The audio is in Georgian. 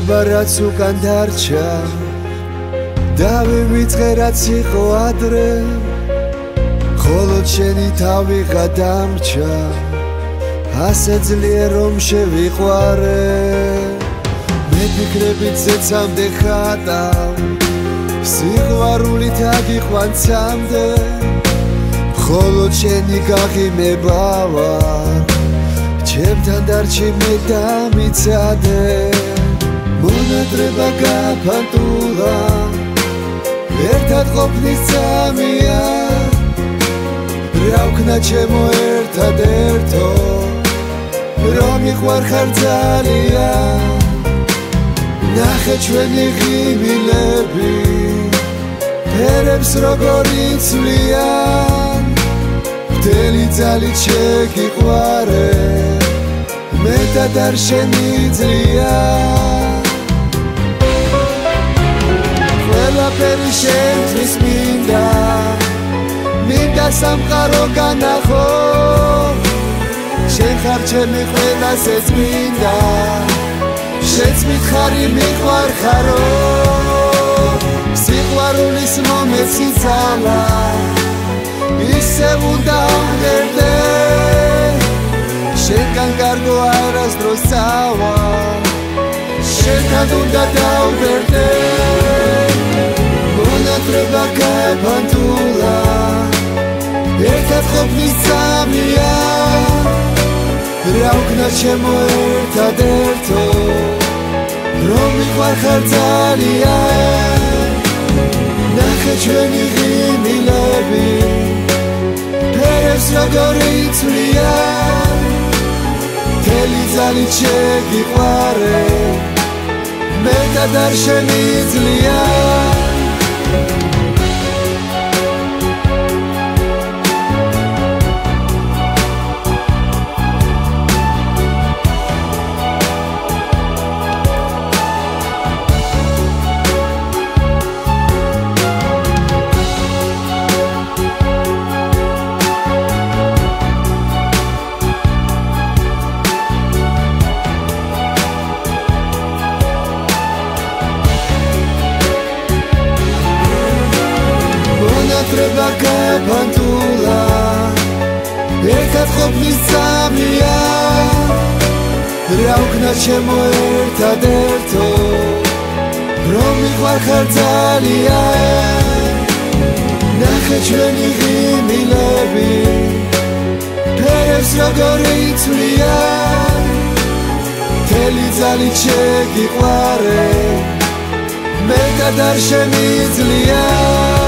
ეხება რაც უკან დარჩა დავივიწყე რაც იყო ადრე ხოლო შენი თავი გადამრჩა ასე ძლიერ რომ შევიყვარე მე ფიქრებით ზეცამდე ხატავ სიყვარულით აგიყვანცამდე ხოლო შენი გაღიმება ვარ ჩემთან დარჩი მე დამიცადე მონატრება გაფანტულა ერთად ყოფნის წამია რა ვქნა ჩემო ერთადერთო რომ იყვარხარ ძალიან ნახე ჩვენი ღიმილები ფერებს როგორ იცვლიან მთელი ძალით შეგიყვარე მეტად არ შემიძლია ყველაფერი შენთვის მინდა სამყარო განახო შენ ხარ ჩემი ყველაზე წმინდა შენც მითხარი მიყვარხარო სიყვარულის მომეცი ძალა ისე უნდა ამერდე შენგან გარგო არასდროს წავა შენთან უნდა დავბერდე მონატრება გაფანტულა ერთად ყოფნის წამია რა ვქნა ჩემო ერთადერთო რომ მიყვარხარ ძალიან ნახე ჩვენი ღიმილები ფერებს როგორ იცვლიან მთელი ძალით შეგიყვარე მეტად არ შემიძლია მონატრება გაფანტულა ერთად ყოფნის წამია რა ვქნა ჩემო ერთადერთო რომ მიყვარხარ ძალიან ნახე ჩვენი ღიმილები ფერებს როგორ იცვლიან მთელი ძალით შეგიყვარე მეტად არ შემიძლია